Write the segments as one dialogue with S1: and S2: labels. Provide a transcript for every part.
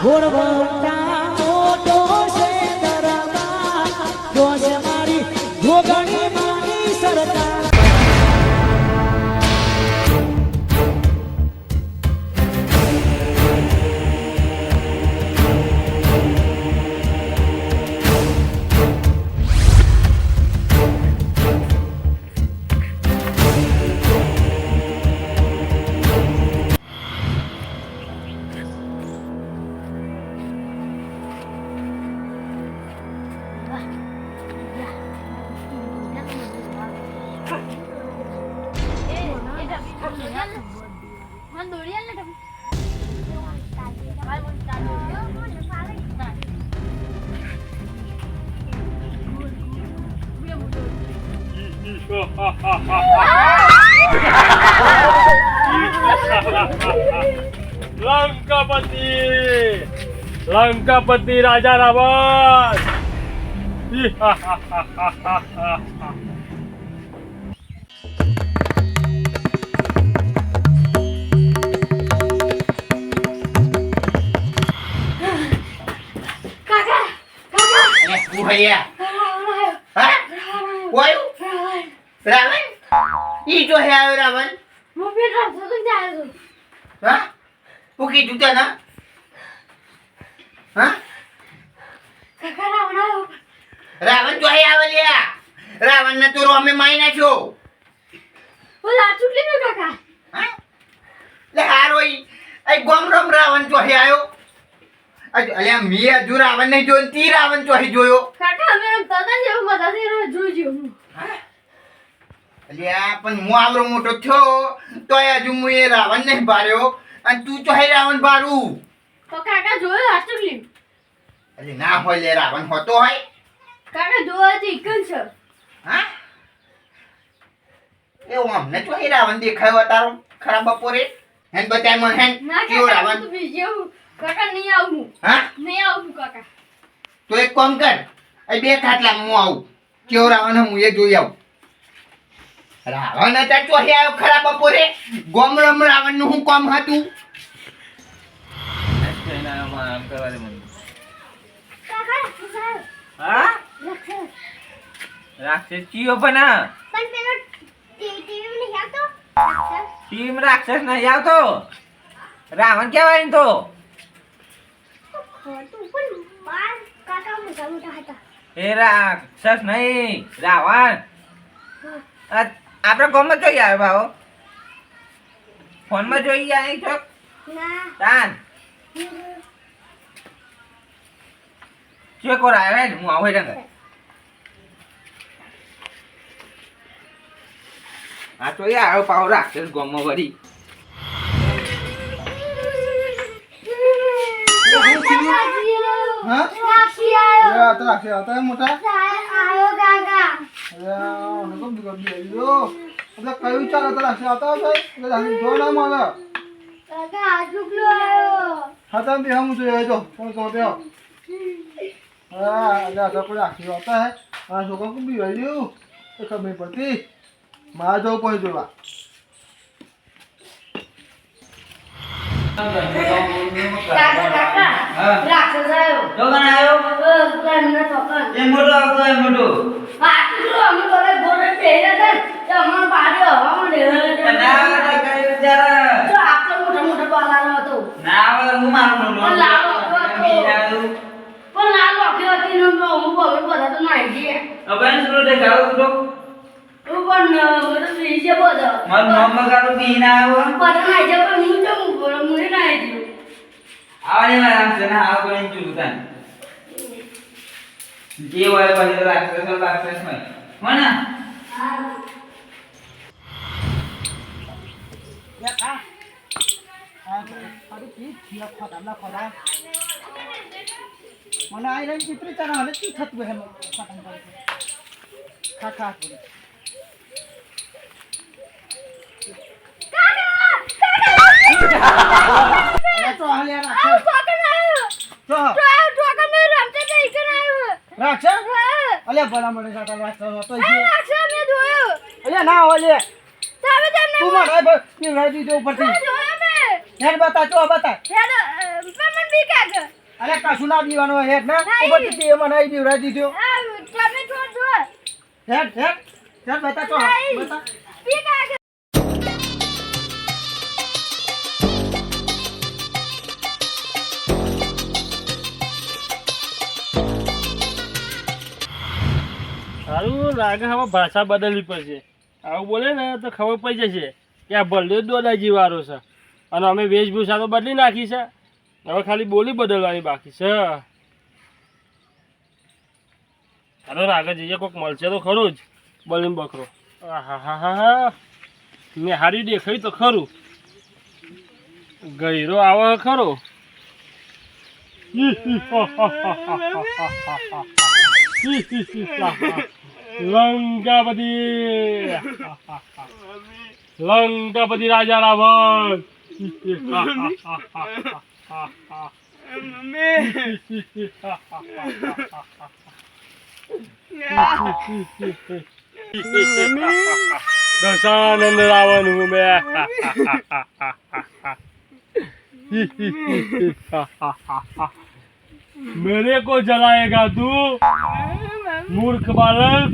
S1: ઘોડવટા મોટો છે દરબાર જોશ મારી જોગણી માની સરકાર
S2: लंकापति राजा रावण
S3: रावण ई जो है आयो रावण
S4: मो पेट रावण तो जाए तो
S3: हां वो की जूता ना हां
S4: काका रावण आयो
S3: रावण जो है आवलिया रावण ने तो रोमे माई नाख्यो
S4: वो लाचुकली नो काका
S3: हां ले हारोई आई गोमरम रावण जो है आयो अले मी अजू रावण ने जोन ती रावण जो है जोयो
S4: काका हमें रमता था जो मजा से जोजो
S3: हां અલ્યા પણ હું આવરો મોટો થયો તોય હજુ હું એ રાવણ ને બાર્યો અને તું તો હે રાવણ બારું
S4: તો કાકા જોયો લાચુકલી
S3: અરે ના હોય લે રાવણ હોતો હોય
S4: કાકા જોયો તો ઇકન છે
S3: હા એ અમને તો હે રાવણ દેખાયો તારો ખરાબ બપોરે હેન બતાય મને હેન
S4: ના
S3: કેવો
S4: કાકા
S3: રાવણ
S4: તો બીજો કાકા નહીં આવું
S3: હા
S4: નહીં આવું કાકા
S3: તો એક કામ કર એ બે ખાટલા હું આવું કેવો રાવણ હું એ જોઈ આવું રાવણ હતા તો હે આયો ખરાબ બપોરે ગોમરમ રાવણ નું હું કામ હતું
S4: કાકા રાક્ષસ
S2: હા
S4: રાક્ષસ
S2: રાક્ષસ ચિયો પણ
S4: પણ પેલો ટીવી માં નહીં આવતો રાક્ષસ
S2: ટીમ રાક્ષસ નહીં આવતો રાવણ કહેવાય ને તો
S4: તું પણ બાર કાકા મોટા મોટા હતા
S2: એ રાક્ષસ નહીં રાવણ આપણે ગામમાં જોઈ આવ્યો ભાવ ફોનમાં જોઈ આવી છો
S4: ના
S2: તાન ચેક ઓર આવ્યા ને હું આવું રંગ આ તો આવ્યો પાવ રાક્ષસ ગામમાં વળી
S3: હા
S4: રાક્ષી આયો
S3: તો રાખે હતા મોટા
S4: આયો કાકા
S3: નકો બીજો એટલે કયું ચાલે તો રાખે હતા ભાઈ એટલે રાખે જો ના મારે
S4: કાકા આજુકલો આયો
S3: હા તમે બે हम જોઈએ જો કોણ કહો દે હા એટલે આ કોઈ રાખી હતા હે આ છોકરો કો બી આવ્યું તો ખબર પડતી માં જો કોઈ જોવા
S4: કાકા કાકા રાક્ષસ આયો
S2: જોગણ આવ્યો
S4: પ્લાનનો ટોકન
S2: એ મોટો આવતો એ મોટો
S4: આજુકલો અમે બોલે બોલે પહેર્યા હતા તે અમાર પાડ્યો હવામાં
S2: ના કઈ વિચાર
S4: તો આટલો મોટો મોટો બાલાનો હતો
S2: ના હવે હું મારું
S4: પણ લાલો હતો પણ લાલો આખી હતી ને હું બોલે બધા તો નાઈ ગયા
S2: હવે શું દેખાવ તો
S4: હું પણ બધું બીજે બધો
S2: મન નંબર કાઢો બી ના આવ્યો
S4: બધા નાઈ ગયા પણ હું તો હું બોલે હું નાઈ ગયો
S2: આવડે મારા છે ના આવ કોઈ ચૂકતા જે હોય પછી રાક્ષસ હોય
S1: મને આ રંગ ચિત્ર ચાલે હવે શું થતું હે ખતમ કરી ખા ખા તો હાલે રાક્ષસ રાક્ષસ અલે ભલા મને સાતા રાક્ષસ હતો અલે ના ઓલે તું મારા ભાઈ પીવડાવી દીધો ઉપરથી હેડ બતા ચો બતા અરે કશું ના પીવાનું હેડ ના ઉપર તો તે મને અહીં બીવરાઈ દીધો હેડ બતા તો બતા
S5: સારું લાગે હવે ભાષા બદલવી પડશે આવું બોલે ને તો ખબર પડી જશે કે આ ભલ્યો દોડાજી વાળો છે અને અમે વેશભૂષા તો બદલી નાખી છે હવે ખાલી બોલી બદલવાની બાકી છે ચાલો આગળ જઈએ કોઈક મળશે તો ખરું જ બલીમ બકરો હા મેં હારી દેખાયું તો ખરું ગયરો આવે ખરો લંકાપતિ રાજા રાવણ દશાનંદ રાવણ હું મેં मेरे को जलाएगा तू मूर्ख बालक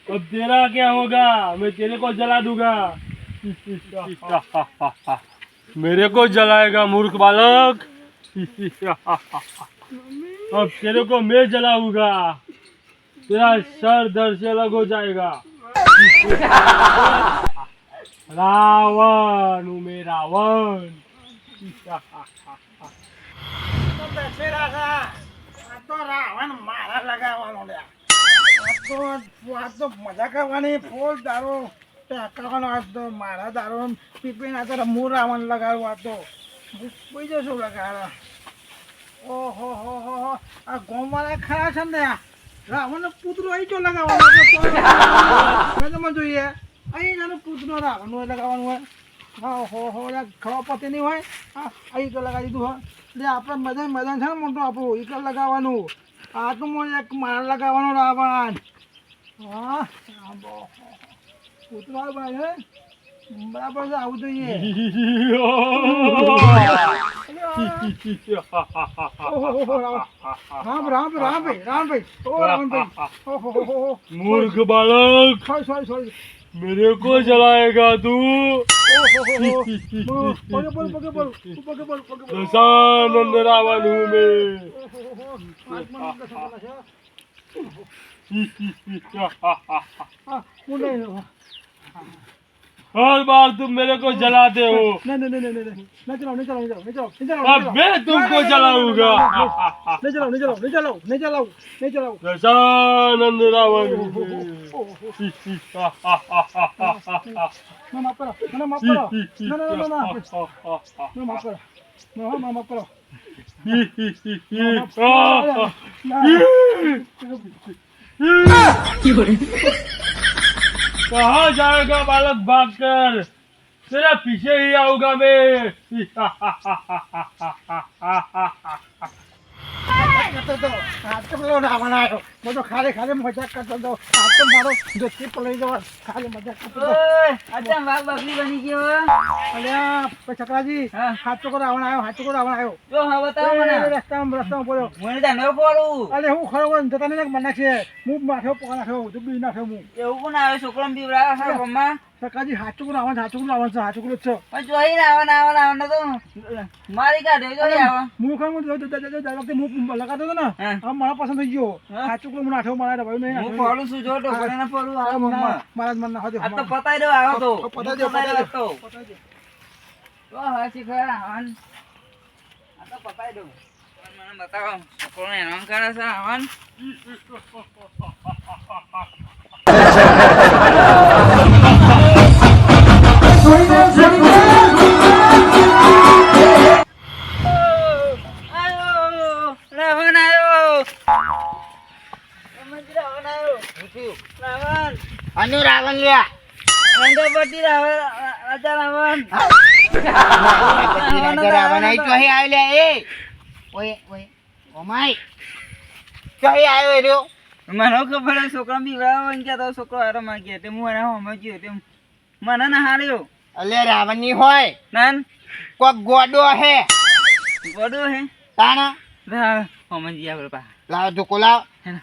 S5: अब तेरा क्या होगा मैं तेरे को जला दूंगा मेरे को जलाएगा मूर्ख बालक अब तेरे को मैं जलाऊंगा तेरा सर दर्द से अलग हो जाएगा रावण हूँ मैं रावण
S1: રાવણ મારા લગાવવાનો લે આ તો મજા કરવાની ફૂલ દારૂ ટેકાવાનો આ તો મારા દારૂ પીપીને આ તો હું રાવણ લગાડું આ તો બીજો શું લગાડો ઓહો હો હો આ ગોમવાળા ખરા છે ને રાવણનો પુતળો અહીં જો લગાવવાનો તમે જોઈએ અહીં નાનો પુતળો રાવણનો લગાવવાનું હોય હા હો હો ખવા પતિ નહીં હોય હા અહીં તો લગાવી દીધું હોય એટલે આપણે મેદાન છે ને મોટું આપણું એક લગાવવાનું આ તો એક મારા લગાવવાનો રાવણ હા પુતળો ભાઈ બરાબર છે આવું જોઈએ
S5: मूर्ख बालक मेरे को जलाएगा तू दशानंद रावण हूँ मैं हर बार तुम मेरे को जलाते हो अब मैं तुमको जलाऊंगा दशानंद रावण कहाँ जाएगा बालक भागकर तेरा पीछे ही आऊंगा मैं
S1: રાવણ આવ્યો બધો ખાલી ખાલી મજાક કરતો હતો આ તો મારો દોસ્તી પલળી જવા ખાલી મજાક કરતો હતો
S2: બકરી બની ગયો
S1: અલ્યા ચક્રાજી હાચો કો રાવણ આવ્યો
S2: જો હા બતાવો મને
S1: રસ્તામાં પડ્યો
S2: મને તને પડું
S1: અરે હું ખરો જતા ને મન નાખે હું માથે પકડ નાખ્યો ડૂબી નાખ્યો હું
S2: એવું કોણ આવે છોકરો બીવરાવે છે ગમમાં
S1: ચક્રાજી હાચો કો રાવણ છે
S2: પણ જોઈ રાવણ તો મારી કાઢ્યો જોઈ આવા
S1: હું ખરું હું લગાતો હતો ને હવે મને પસંદ થઈ ગયો હાચો કો મને નાખ્યો મારા ભાઈ નહીં
S2: હું પડું છું જો ટોકરે ના પડું આવે મમ્મા
S1: મારા મન નાખો
S2: આ તો પતાઈ દો આવો તો
S1: પતાઈ દો
S2: તો હા શીખવા રાવણ આ તો પતાઈ દો મને બતાવો છોકરો હેરાન કરે છે રાવણ
S3: રાવણ લ્યા
S2: રંગપતિ રાજા રાવણ
S3: રાવણ આઈ ચોહી આવ્યો લ્યા એ ઓય ઓય ઓમાય ચોહી આવ્યો રહ્યો
S2: મને ખબર છે છોકરા બીવડાવવા ગયા તો છોકરો હારો માં ગયા તે હું એને સમજ્યો તેમ મને ના હાર્યો
S3: અલે રાવણ ની હોય
S2: નાન
S3: કોક ગોડો હે
S2: પડો હે
S3: તાણા
S2: સમજી આપણે પા
S3: લાવ જોકો લાવ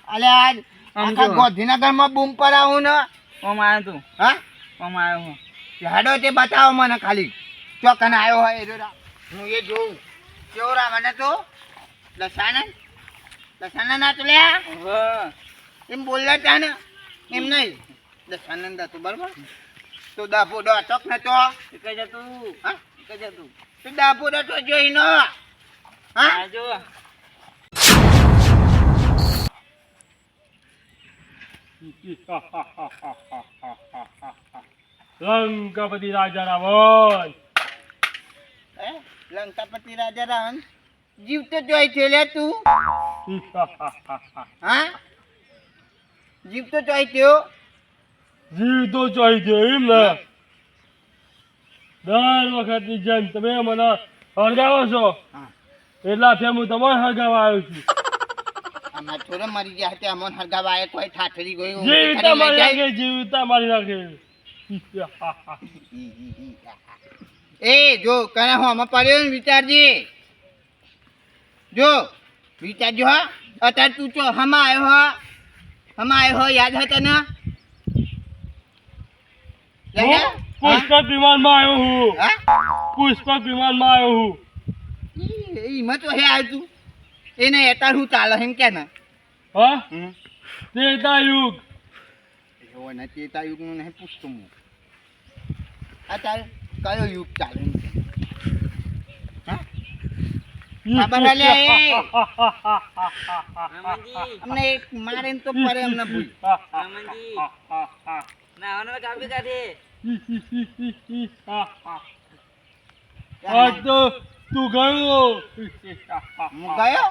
S3: અલે આજ
S2: આમ
S3: આખા
S2: જો.
S3: ગોધીનગરમાં બૂમ પડાવું ને
S2: ઓમ આવ્યો તું
S3: હા
S2: ઓમ આવ્યો હું
S3: હેડો તે બતાવો મને ખાલી ચોકન આવ્યો હોય એ રા હું એ જોઉં કેવો રા મને તો દશાનંદ ના તો લ્યા એમ બોલ્યા તા ને એમ નહીં દશાનંદ હતું બરોબર તો દાપોડો ચોક ને તો
S2: કઈ જતું
S3: હા
S2: કઈ જતું
S3: તો દાપોડો તો જોઈ નો હા
S2: આજો
S5: લંકાપતિ રાજા રાવણ
S3: હે? લંકાપતિ રાજા રાવણ જીવતો જોઈ છે લે તું હા જીવતો જોઈ થયો
S5: જીવ તો ચાહી એમ ને દર વખતની જેમ તમે મને હળગાવો છો
S3: હા
S5: એટલા ફેર હું તમારે હળગાવા આવ્યો છું
S3: આમાં થોડો મરી ગયા હતા અમોન હરગાવા આયે કોઈ ઠાઠરી ગયું
S5: જીવતા મારી નાખે જીવતા મારી નાખે
S3: એ જો કને હું આમાં પડ્યો ને વિચારજી જો વિચારજો હા અત્યારે તું ચો હમા આવ્યો હો યાદ હતા ને
S5: હું પુષ્પક વિમાનમાં આવ્યો હું
S3: હા
S5: પુષ્પક વિમાનમાં આવ્યો હું
S3: એમાં તો હે આવ્યું તું એને અત્યારે હું ચાલે એમ કે ને
S5: હા ત્રેતા યુગ
S3: એવો ને ચેતા યુગનું નહીં પૂછતો હું અત્યારે કયો યુગ ચાલે એમ કે. હા ખબર હે લે એ અમને એક મારે ને તો પરે અમને ભૂલ
S2: રામનજી ના ઓને કાપી કાઢે
S5: આજ તો તું ગયો
S3: હું ગયો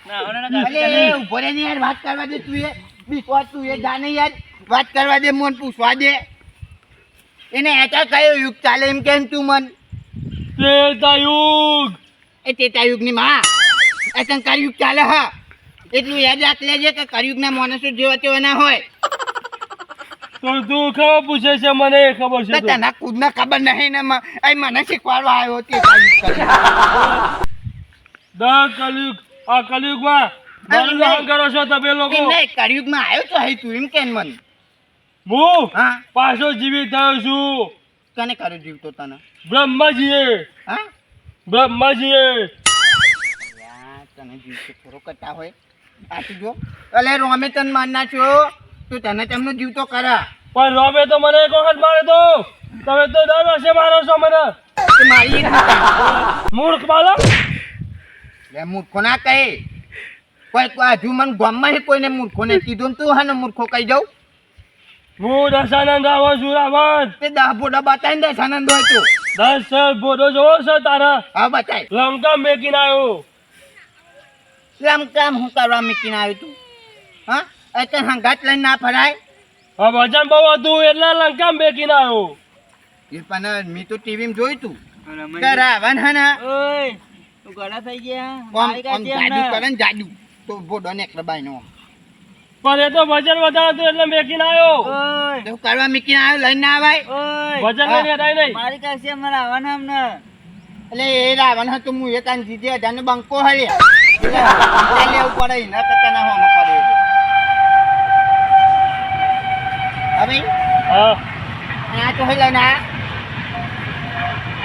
S2: ના ઓને
S3: અલે
S2: કાપી
S3: ઉભો રે ને યાર વાત કરવા દે તું એ બીકો તું એ જાને યાર વાત કરવા દે મન પૂછવા દે એને હેઠળ કયો યુગ ચાલે એમ કેમ તું મન
S5: ત્રેતા યુગ
S3: એ તેતા યુગની માં એ કળયુગ ચાલે હા એટલું યાદ રાખ લેજે કે કળયુગના માણસો જેવા તેવા ના હોય
S5: તો તું ખબર પૂછે છે મને એ ખબર છે
S3: તો
S5: તો.
S3: તને ખુદને ખબર નહીં ને એ મને શીખવાડવા આવ્યો તેતા યુગ કરે.
S5: દર કલયુગ આ કલયુગમાં મારું દહન કરો છો તમે લોકો
S3: એમ નહીં, કળયુગમાં આવ્યો તો હે તું એમ કેમ મન
S5: હું
S3: હા
S5: પાછો જીવિત થયો છું
S3: કને કર્યો જીવતો તને
S5: બ્રહ્માજીએ
S3: હા યાર તને જીવતો થોડો કરતા હોય આ તું જો અલે રોમે તને માર નાખ્યો તું તને તેમનો જીવતો કરા
S5: પણ રોમે તો મને એક વખત મારે તો તમે તો દર વર્ષે મારો છો મને
S3: તે મારી એક
S5: મૂર્ખ બાળક
S3: લે મૂર્ખો ના કહે કોઈ હજુ મને ગામમાં કોઈને મૂર્ખો ને કીધું ને તું હા ને મૂર્ખો કહી જાઉં
S5: હું દશાનંદ રાવણ છું રાવણ
S3: તે 10 ફોટા બતાવીને દશાનંદ હોય તું
S5: 10 ફોટો જોવો છો તારા
S3: હા બતાય
S5: લંકા મેકીને આવ્યો
S3: આમ કામ હું કરવા મૂકીને આવ્યો તું હા એટલે હંગાત લઈને ના ફરાય
S5: આ વજન બહુ હતું એટલે લંકા મેકીને આવ્યો
S3: એ પણ મેં તો ટીવીમાં જોયું તું
S2: રામનજી
S3: રાવણ હે ને
S2: ઓય તું ગળા થઈ ગયા
S3: આમ
S2: મારી
S3: આમ
S2: કાઢી
S3: જાદુ
S2: એમને.
S3: કરે ને જાદુ તો ફોટો ને બાઈનો
S5: પણ એ તો વજન વધારે હતું એટલે મેકીને આવ્યો
S2: ઓય
S3: તો કરવા મૂકીને આવ્યો લઈને ના આવાય
S2: ઓય
S5: વજન લઈને હટાય નહીં
S2: મારી કાઢી એમને આવવાના અમને
S3: એટલે એ રાવણ હતું હું એ તાન જીજે હજારનો બંકો હલે એટલે લેવું પડે ને તો તને હોમાં પડે હવે
S5: हाँ
S3: આ તો હે લઈને આ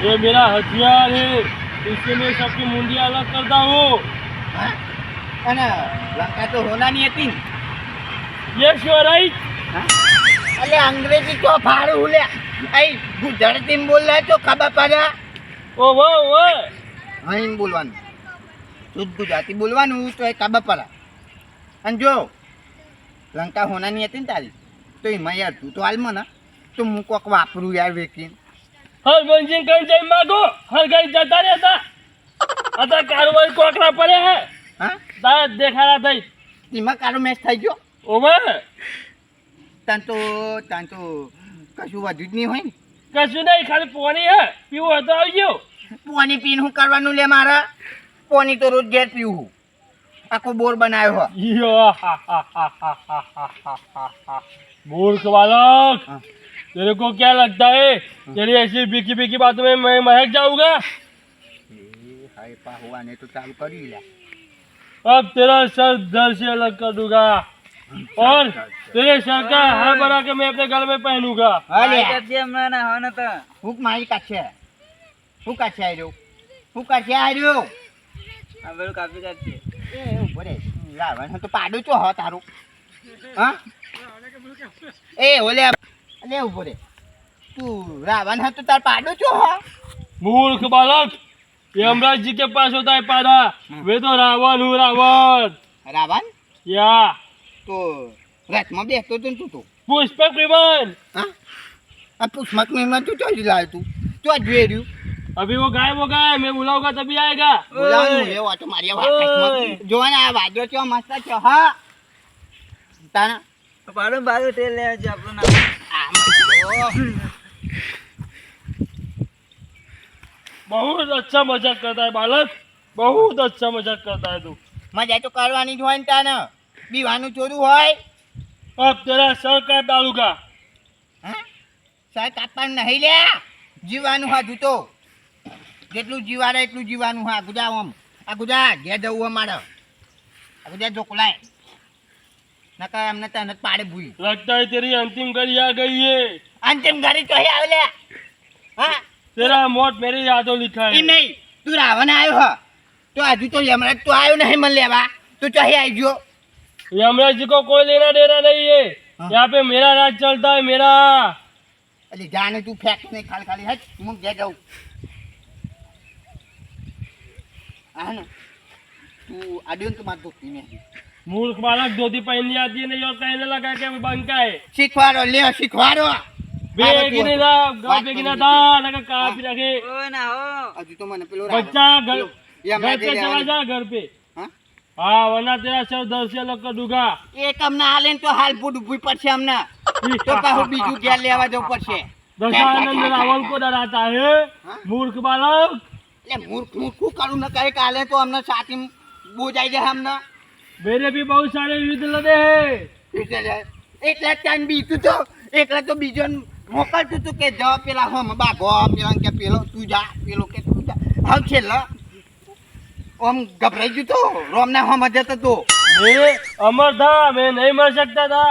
S5: ये मेरा हथियार है इससे मैं सबकी मुंडी अलग करता हूँ
S3: હા? અને લંકા તો હોનાની હતી ને
S5: ये श्योर राइट
S3: હા? અલે અંગ્રેજી તો ફાડું લે આઈ ગુજરાતીમાં બોલે તો ખબર પડે
S5: ओ वो
S3: અહીં બોલવાનું શુદ્ધ ગુજરાતી બોલવાનું તો એ ખબર પડે અને જો લંકા હોનાની હતી ને તારી તો એમાં યાર તું તો હાલમાં ને તો હું કોક વાપરું યાર વેકીને
S5: हर बंजिंग कहीं जाए मागो हर कहीं जाता रहता अतः कारोबार कोकरा पड़े है
S3: હા
S5: दाद देखा रहा था
S3: એમાં કારો મેચ થઈ ગયો
S5: ओवर
S3: તાન તો કશું વધુ જ નહીં હોય ને
S5: कશું नहीं खाली पानी है पीવો तो આવજો
S3: પાણી પીને શું કરવાનું લે મારે પાણી તો રોજ ઘેર પીવું આખો બોર બનાવ્યો હો
S5: मूर्ख बालक
S3: हाँ।
S5: तेरे को क्या लगता है तेरी ऐसी बिकी बिकी बातों में मैं महक जाऊंगा
S3: એ હાય એ પાહવાને તો ચાલુ કરી લે
S5: अब तेरा सर दर्द से अलग कर दूंगा और तेरे सर का हार बना के मैं अपने गल में पहनूंगा
S3: હાલે
S2: મારી કરજે હમણાં નાહવાના તો.
S3: હુક મારી કાશે હું કાશે આવ્યો હું કાશે આવ્યો
S2: આ બધું કાપી કાઢજે.
S3: એ ઉભો રે રાવણ તો પાડું છો હ તારું હા એ ઓલે અલે ઉભો રે તું રાવણ હતો તાર પાડું છો હ
S5: मूर्ख बालक यमराज जी के पास होता है पादा वे तो रावण हूँ रावण
S3: રાવણ
S5: या
S3: તો રથમાં બેસતો તો ને તું તો
S5: पुष्पक विमान
S3: હા આ પુષ્પક મહેમાન તું ચોરી લાવ્યો તું તો જોઈ રહ્યું
S5: अभी वो गायब हो गया है मैं बुलाऊंगा तभी आएगा
S3: બોલાવાનું લેવો આ તો મારી વાત જો ને આ વાજો છે મસ્ત છે હા તાના
S2: પાડો બાજુ તેલ લે આવજે આપણું નામ.
S5: बहुत अच्छा मजाक करता है बालक बहुत अच्छा मजाक करता है तू
S3: મજા તો કરવાની જ હોય ને તાને બીવાનું ચોરું હોય
S5: अब तेरा सर काट डालूंगा
S3: હા સર કાપવાનું નહીં લે જીવાનું હા જૂતો જેટલું જીવાડે એટલું જીવાનું હા આ ગુજા ઘેર જવું અમારે આ ગુજા જોકલાય નકા અમને તને જ પાડે ભૂઈ
S5: लगता है तेरी अंतिम घड़ी आ गई है
S3: અંતિમ ઘડી તો આવે લે હા
S5: तेरा मौत मेरे यादों लिखा
S3: એ
S5: है
S3: નહીં તું રાવણ આવ્યો હ તો હજુ તો યમરાજ તો આવ્યો નહીં મને લેવા તું ચોહી આવી ગયો
S5: यमराज जी को कोई लेना देना नहीं है
S3: हाँ।
S5: यहाँ पे मेरा राज चलता है मेरा
S3: એટલે જાને તું ફેંક નહીં ખાલી હટ હું ઘેર જાઉં હા ને તું આડ્યો તો મારે ધોતી નહીં
S5: मूर्ख बालक धोती पहननी आती है नहीं और कहने लगा कि बंका है
S3: શીખવાડો લે શીખવાડો
S5: बेगी नहीं था गाँव बेगी ना था लगा कहाँ भी रखे
S2: ઓય ના હો.
S3: હજુ તો મને પેલો
S5: बच्चा घर
S3: પેલો યમરાજ
S5: घर पे
S3: લઈ
S5: चला
S3: આવવાનો.
S5: जा घर पे
S3: હા
S5: हाँ वरना तेरा सर दर्द से अलग कर दूंगा
S3: એક અમને હાલે ને તો હાલ ફૂટ ઊભી પડશે અમને તો પાછું બીજું ઘેર લેવા જવું પડશે
S5: दशानंद रावण को डराता है मूर्ख बालक
S3: એટલે મૂર્ખ મૂર્ખું કરું ન કહે કાલે તો અમને સાથી બોજાઈ જાય અમને
S5: मेरे भी बहुत सारे युद्ध लड़े हैं
S3: એકલા ત્યાં બીજું તો એકલા તો બીજો મોકલતું તું કે જા પેલા હમ બાગો પેલા કે પેલો તું જા પેલો કે તું જા હવે છેલ્લા આમ ગભરાઈ ગયું તો રોમના હમ જતો તો
S5: मैं अमर था मैं नहीं मर सकता था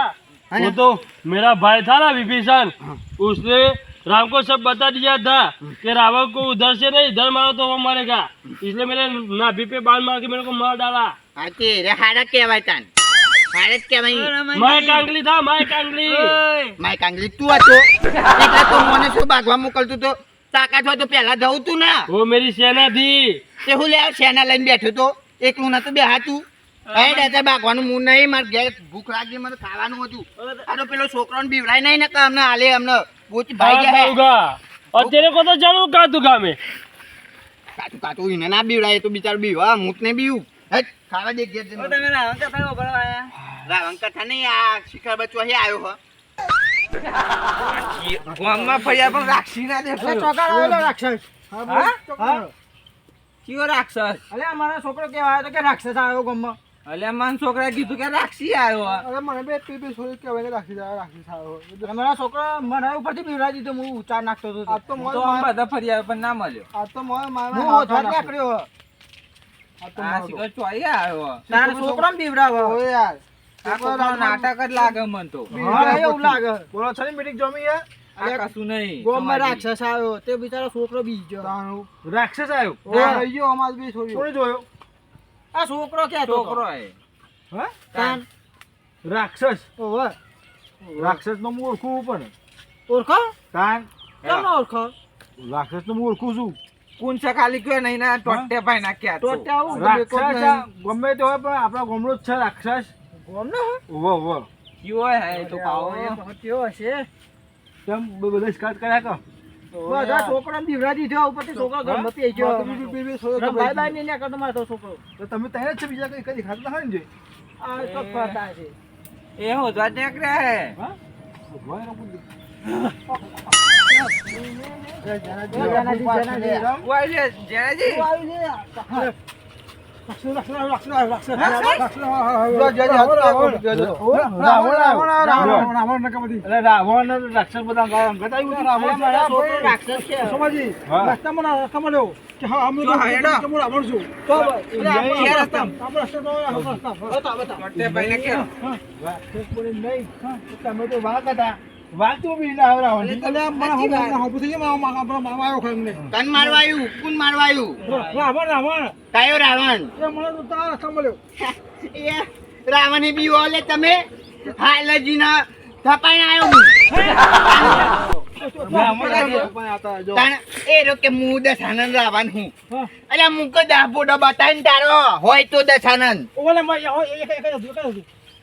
S3: है
S5: वो
S3: ना?
S5: तो मेरा भाई था ना विभीषण उसने राम को सब बता दिया था कि रावण को उधर से नहीं इधर मारो तो वो मरेगा इसलिए मैंने नाभि पे बाल मार के मेरे को मार डाला
S3: હા તે રે હાડા કહેવાય તાન હાડે જ કહેવાય
S5: मैं कांगली था मैं कांगली
S2: ઓય.
S3: માય કાંગલી તું હતો એટલે તો મને શું બાગવા મોકલતું તો તાકાત હોય તો પહેલા જવું તું ને
S5: वो मेरी सेना थी
S3: તે હું લે શેના લઈને બેઠો તો એકલું નતું બેહાતું હે દાદા બાગવાનું હું નહીં મારે ઘેર ભૂખ લાગી મને ખાવાનું હતું આ તો પેલો છોકરાને બીવડાય નહીં ને કે અમને હાલે અમને બોચ ભાઈ
S5: भाग
S3: ગયા હે
S5: जाऊंगा और तेरे को तो जरूर काटूंगा मैं
S3: કાચું કાચું એને ના બીવડાય તો બિચારો બીવા હું જ નહીં બીવું હે ખાવા દે ઘેર
S2: ઓ
S3: જઈને.
S2: તમે નાહવા કરતા ઉભા રહો આયા.
S3: રાવણ કથા નહીં આ શિખર બચ્ચો અહીં આવ્યો હો
S2: ગામમાં ફર્યા પણ રાખશી ના દેખાયો.
S1: રાક્ષસ
S2: હા? કયો રાક્ષસ?
S1: અલે અમારા છોકરો કેવા આવ્યો તો કે રાક્ષસ આવ્યો ગામમાં
S2: અલ્યા માન છોકરા કીધું કે રાખશી આવ્યો.
S1: અરે મને બે પી છોડી કહેવાય કે રાક્ષસ આવ્યો અમારા છોકરા મને ઉપરથી બીવડા દીધો હું ઉચાર નાખતો હતો આ તો
S2: તો આમ બધા ફર્યા પણ ના મળ્યો.
S1: આ તો હું હોથવા નીકળ્યો
S2: આ શિખર ચોરી આવ્યો.
S1: તારા છોકરાને બીવડાવો ઓય યાર
S2: આ કોકનો નાટક જ લાગે મન તો.
S1: હા એવું લાગે બોલો છરી મીટિંગ જમી હે
S2: આ કશું નહીં.
S1: ગોમમાં રાક્ષસ આવ્યો તે બિચારો છોકરો બીજો રાક્ષસ આવ્યો ઓય ગયો અમાર બી છોડ્યો કોણે જોયો આ છોકરો ક્યાં
S2: છોકરો એ.
S1: હે કાન રાક્ષસ ઓય રાક્ષસ નો મૂર્ખું પણ ઓળખો કાન કેમ ઓળખો રાક્ષસ નો મૂર્ખું છું
S2: કોણ છે ખાલી કયો નહીં ના ટોટે ભાઈ નાખ્યા તો.
S1: તો આવું રાક્ષસ ગમે તે હોય પણ આપણા ગામનો જ છે રાક્ષસ ગામનો ઓવો ઓવો
S2: કયો હે તો પાવો.
S1: કયો હશે તેમ બધા સ્કાટ કર્યા કો બધા છોકરા બીવડા દીધો ઉપરથી છોકરો ઘરમાં પી ગયો બાય બાય ને કરતો મારો છોકરો તો તમે તને જ બીજા કઈ કદી ખાતા હોય ને જે આ તો કરતા છે
S2: એ હોદવા જ નીકળ્યા હે.
S1: હા
S2: ઓય લે, જયાજી.
S1: રાવણ રાક્ષસ બધા અંગત આવ્યું રાક્ષસ છે સોમાજી રસ્તામાં રસ્તામાં લેવો કે હા અમે રાવણ છું તો તમે તો વાઘ હતા વાઘ તો બી ના રાવણ
S3: તન મારવાયું કોણ મારવાયું
S1: રાવણ
S3: કયો રાવણ
S1: મને તો તારા રસ્તામાં લેવો
S3: એ રાવણે બી ઓલે તમે હાલજીના થપાઈને આવ્યો તન એ રો કે હું દશાનંદ રાવણ હું અલ્યા મુક દાબોડો બતાવીને તારો હોય તો દશાનંદ
S1: ઓલે મેં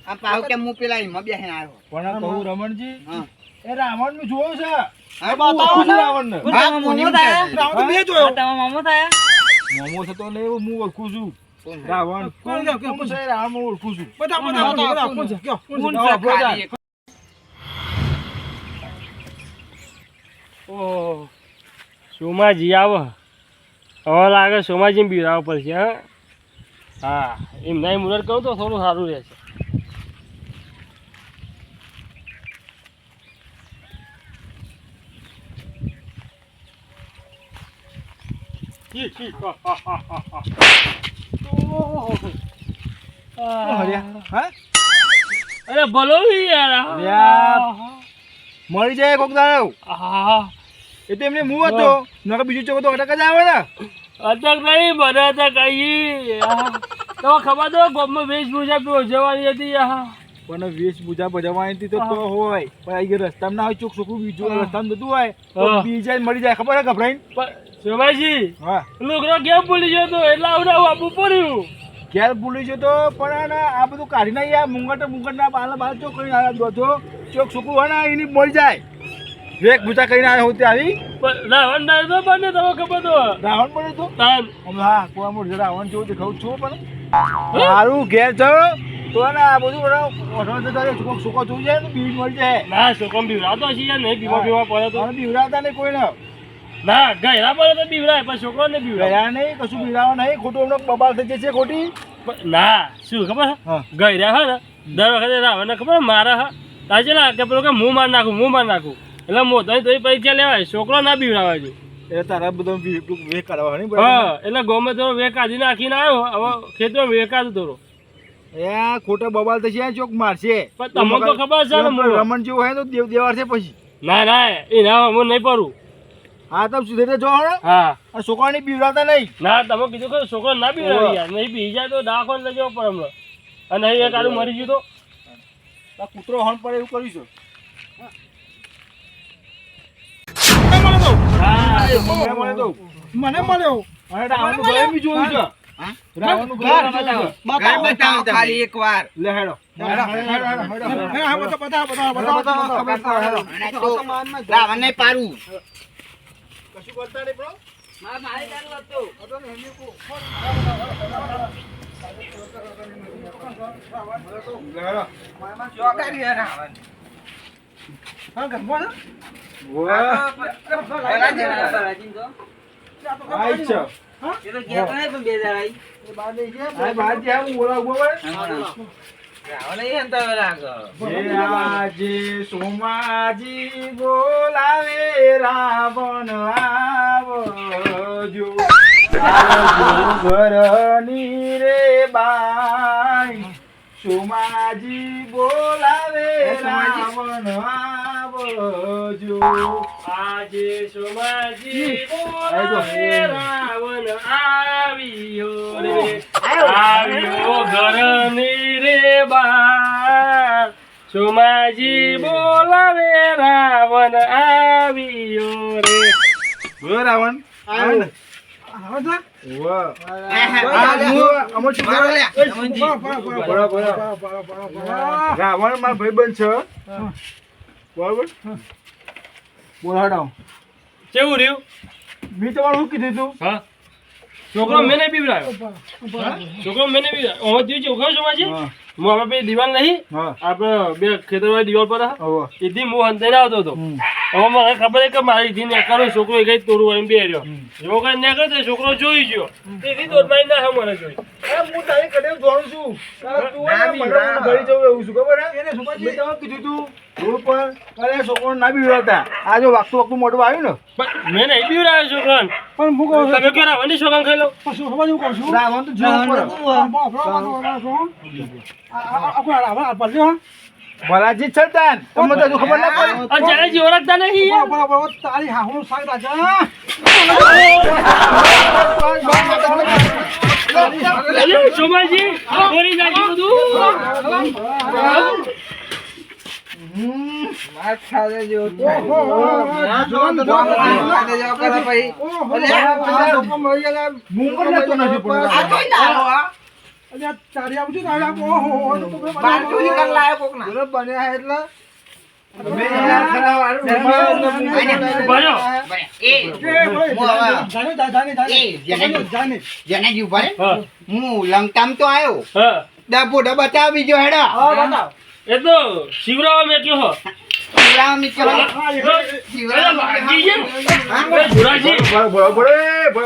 S3: આ પાહુ કે હું પેલા હિમાં બેહીને આવ્યો
S5: પણ કહું રમણજી
S3: હા
S5: એ રાવણ નું જોયું છે
S3: હા બતાવો ને
S5: રાવણ ને
S3: હા કોની થાય
S1: રાવણ તો મેં જોયો
S2: મામો થયા
S5: મોમો થતો ને એવું હું ઓળખું છું રાવણ
S1: કોણ છે?
S5: કોણ છે રાવણ હું ઓળખું છું
S1: બધા કોણ છે કયો
S2: કોણ
S5: હા,
S2: છે
S5: બોલ.
S2: ખાલી એક?
S5: ઓહ સોમાજી આવો હવે લાગે સોમાજી બીરાવ પડશે હા હા એમ નહીં મુરત કહું તો થોડું સારું રહેશે અરે ભલો યાર
S1: મળી જાય કોક દાડો એ તો એમને મું હતો નકર બીજું ચોકો તો અટક જ આવે ને
S5: અટક નહીં મને અટક આવી તો ખબર તો ગોમમાં વેશભૂષા જવાની હતી
S1: પણ વેશભૂષા ભજવવાની હતી તો હોય પણ આ રસ્તામાં ના હોય ચોક ચોખ્ખું બીજું રસ્તામાં જતું હોય તો
S5: હા.
S1: બીજા મળી જાય ખબર હે ગભરાઈને
S5: સોમાજી
S1: હા
S5: લોકો કેમ ભૂલી ગયો તો એટલે આવડે આપવું પડ્યું
S1: ઘેર ભૂલી છે તો પણ આ બધું કાઢી ના યાર મુંગટ ના બાલ ચોક કરીને આવ્યા દોધો ચોક ચોખ્ખું હોય ને એની મળી જાય વેશભૂષા કરીને આવ્યા હોતી આવી
S5: રાવણ ના તો બને તમે ખબર તો
S1: રાવણ પડે તો
S5: તાન
S1: હા કોઈ મોઢે રાવણ જેવું દેખાવું છું પણ સારું ઘેર જાઓ તો ને આ બધું સુકો જોઈ જાય ને બીજ મળી જાય
S5: ના છોકરો બીવરાતો છે યાર નહીં બીમા બીમા પડે તો
S1: અને બીવડાવતા નહીં કોઈને
S5: ના ગયરા પડે તો બીવરાય પણ છોકરો ને બીવરાય
S1: ગયા નહીં કશું બીવડાવવા નહીં ખોટું હમણાં બબાલ થઈ જશે ખોટી
S5: ના શું ખબર
S1: હા.
S5: ગયરા હે ને દર વખતે રાવણ ખબર મારા હા તાજે ના કે પેલો કે મું માર નાખું એટલે મોતો તો પરીક્ષા લેવાય છોકરો ના બીવરાવાય છે
S1: એ તારા બધો વે કરવા નહીં
S5: હા એટલે ગમે તો વે કાઢી નાખીને આવ્યો હવે ખેતરમાં વે કાઢું થોડો
S1: એ ખોટા બબાલ થશે ચોક મારશે
S5: પણ તમને તો ખબર છે ને હું-
S1: રમણ જેવું હોય તો દેવાર છે પછી
S5: ના એ ના હું નહીં પડું
S1: હા તમે સુધરે જો હે
S5: હા
S1: આ છોકરાની બીવડાવતા નહીં
S5: ના તમે કીધું કે છોકરો ના બીવરાવે યાર નહીં બી જાય તો દાખલ લઈ જવો પડે હમણાં અને અહીં એક આડું મરી ગયું તો
S1: આ કૂતરો હણ પડે એવું કરીશું મને મળ્યો અને રાવણનું ઘર બી જોયું છે
S3: હા?
S1: રાવણનું ઘર
S3: ઘર બતાવો ખાલી એકવાર
S1: લે હેડો
S3: અને તો રાવણને પારું
S1: કશું કરતા નહીં bro.
S2: મારી ચાલુ હતું
S1: લે હેડો.
S2: ચોકારી હે રાવણ
S1: હા, ઘરમાં છે?
S2: પેલા જેવા બરાજીન તો
S1: આ ઈ છે.
S2: એ તો ગયા નહીં પણ બે જણા આઈ.
S1: આ બહાર જે આવું બોલા ઉભો હોય.
S2: રાવણ અહીં હંતાવે લાગે.
S1: જે આજે સોમાજી બોલાવે રાવણ આવજો ઘરની રે બાઈ સોમાજી બોલાવે રાવણ આવજો
S5: આજે સોમાજી બોલાવે રાવણ આવ્યો રે આવ્યો ઘરની રે બાર સોમાજી બોલાવે રાવણ આવ્યો રે
S1: રાવણ આવ્યો રાવણ મારો ભાઈબંધ છે બરોબર બોલાડો
S5: કેવું રહ્યું
S1: મેં તમારું શું કીધું તું
S5: હા છોકરો મેને બીવરાયો છોકરો મેને બીવરાયો હવે તું ચોખ્ખો સોમાજી
S1: હા.
S5: હું આપણે પેલી દિવાલ નહીં
S1: હા
S5: આપણે બે ખેતરવાળી દિવાલ પર
S1: હવે
S5: એથી હું અંતર આવતો હતો
S1: હમ.
S5: હવે મને ખબર છે કે મારી થી નેકારો છોકરો કઈ તોડવું એમ બે રહ્યો એવો કઈ નેકળે તો છોકરો જોઈ ગયો તેથી દોડ મારી ના મને જોઈ
S1: હું તારી કડે જોઉં છું તારે તું હોય ને મને ઘડી જવું એવું છું ખબર હે એને સુભાજી તમે કીધું તું રોડ પર અરે છોકરો ના બીવડાવતા આ જો વાગતું મોટું આવ્યું ને
S5: પણ મેં નહીં બીવડાવ્યો છોકરાને
S1: પણ હું કહું
S5: તમે ક્યાં રાવણની છોકરાને ખાઈ લો
S1: છું ખબર હું કહું છું રાવણ તો જો ભલાજી છે તાન તમને તો હજુ ખબર ના પડી
S5: આ જણાજી ઓળખતા નહીં
S1: બરાબર તારી હાહુનું શાક રાજા
S5: અરે સોમાજી બોલી નાખ્યું બધું
S2: માર ખાધે જેવો થાય. ખાધે જેવો કરે ભાઈ.
S3: જેને ઉભા રે હું લંકામ તો આવ્યો
S5: હા
S3: ડબો બતાવ બીજો હેડો
S5: એ તો શિવરાવ મેટ્યો હો
S3: રામ મિત્રો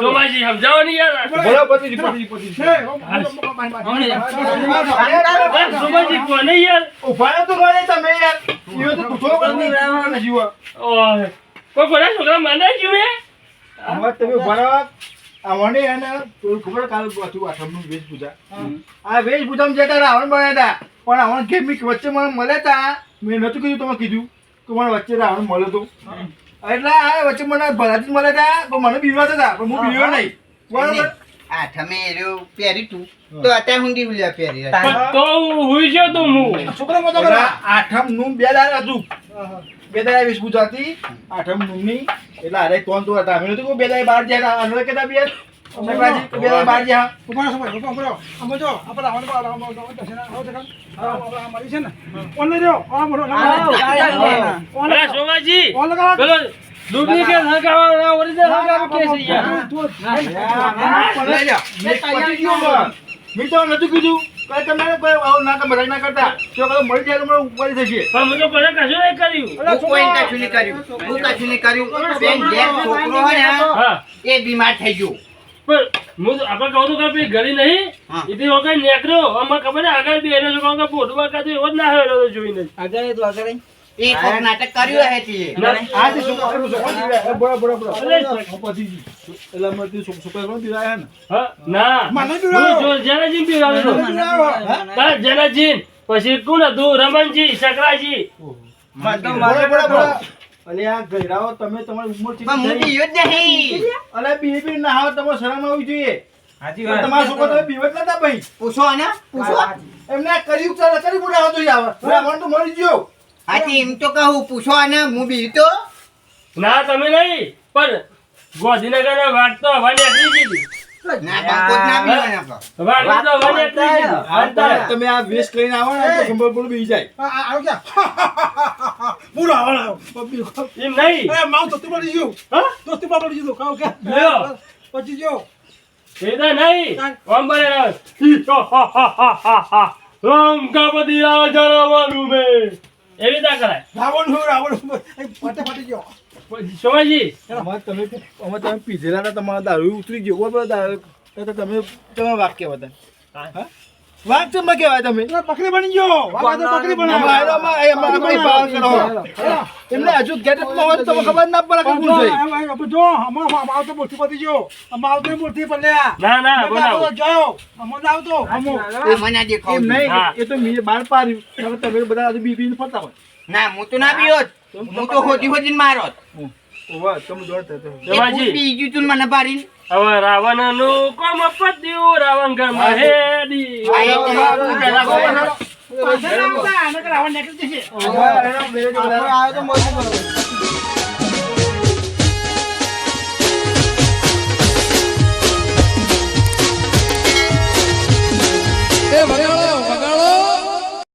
S5: સોમાજી સમજાવો ને યાર સોમાજી કોને યાર ઓય કોઈ કોના છોકરા મને જીવે
S1: તમે ભરત આવને એને ખબર કાલ હતું આઠમનું વેશભૂષા આ વેશભૂષામાં જતા રાવણ બન્યા હતા પણ આવણ કે વચ્ચે મને મળ્યા હતા મેં નતું કીધું તમે કીધું કે મને વચ્ચે રાવણ મળ્યો હતો એટલે આ વચ્ચે મને ભલાથી મળ્યા હતા પણ મને બીવાતા હતા પણ હું બીવ્યો નહીં બરાબર
S3: આ તમે એરો પહેરી તું તો અત્યારે હુંડી ઉલ્યા પહેરી
S5: પણ તો હુઈ ગયો તો હું
S1: છોકરા મતો કરા આઠમનું 2 દાડા હતું 2 દાડા વેશભૂષા હતી આઠમનું ની એટલે અરે કોણ તો હતા મેં તો 2 દાડા બહાર ગયા અંદર કેતા બે સકરાજી 2 દાડા બહાર ગયા ઉપર સમય અમે જો આપણે આવવાનું દર્શન આવો તો આપણે મારી છે ને ઓન લઈ રહ્યો આ મોટો
S5: અરે સોમાજી
S1: ઓન લગાવ
S5: પેલો ડુપ્લિકેટ હકાવા ઓરિજિનલ હકાવા કે છે યાર
S1: મેં તો નતું કીધું કઈ તમે કોઈ આવું ના તમે ના કરતા જો કદાચ મળી જાય તો મને ઉપર થશે
S5: પણ મને કોઈ કશું નહીં કર્યું
S3: હું કોઈ કશું નહીં કર્યું હું કશું નહીં કર્યું બેન જે છોકરો હોય ને
S5: હા
S3: એ બીમાર થઈ ગયો
S5: પણ હું આપણે કહું તો કે પેલી ગળી નહીં
S3: હા.
S5: એથી વખત નેકર્યો અમને ખબર ને આગળ બી એને જો કે ફોટો બાકા તો એવો જ ના હોય જોઈને
S3: એ કોક નાટક કર્યું હે તે
S1: આ જે છોકરો છોકરો બરાબર એટલે મને છોકરા કોણ દીવાય ને
S5: હા ના
S1: મને બી
S5: હું જો જનાજી બી આવેલો તાર જનાજી પછી કોણ હતું રમણજી સકરાજી
S1: અલે આ ગયરાઓ તમે તમારી ઉંમર
S3: પણ હું બીયો જ નહીં
S1: અલે બી ના હાવ તમે શરમ આવવી જોઈએ તમારા છોકરો તમે બીવત નતા ભાઈ
S3: પૂછો ને પૂછો
S1: એમને કર્યું ચાલે કરી બુડા હતો યાર મને તો મરી ગયો
S3: હાથી એમ તો કહું પૂછો ને હું બી તો
S5: ના તમે નહીં પણ ગોધીનગર વાત તો હવા નીકળી ગઈ
S3: ના બાપો જ ના બી હોય
S5: વાત તો હવા નીકળી ગઈ
S1: તમે આ વેશ કરીને આવો ને તો સંબલપુર બી જાય આવો ક્યાં પૂરો આવો
S5: એમ નહીં
S1: અરે માઉ તો તું મરી ગયો
S5: હા
S1: દોસ્તી બાબા મરી ગયો ખાવ કે
S5: લ્યો.
S1: પછી જો
S5: એદા નહીં ઓમ બરે રામ કાપતિ રાજરાવાનું મે એવી તા કરાય
S1: રાવણ ફાટી ગયો
S5: સોમાજી
S1: તમે પીધેલા હતા તમારા દારૂ ઉતરી ગયો બરાબર દારૂ તો તમે વાક કેવા હતા વાક તમે કેવાય તમે બકરી બની ગયો બકરી એમને હજુ ગેટઅપ માં હોય તો તમને ખબર ના પડે કે કોણ છે જો હમણાં આવતો મૂર્તિ પતી ગયો આવતો મૂર્તિ પડ્યા
S5: ના ના બોલાવો
S1: જોયો અમને આવતો
S3: એ મને દેખાવ
S1: એમ નહીં
S5: હા.
S1: એ તો મેં બહાર પાડ્યું તમે બધા હજુ બીબી ફરતા હોય
S3: ના હું તો ના બીયો હું તો હોજી હોજી મારો
S1: ઓવા તમે જોડતા
S5: સોમાજી
S3: બીજું તું મને પાડી
S5: હવે રાવણ નું કોમ પત્યું રાવણ ઘર માં હેડી
S1: આવ્યો તો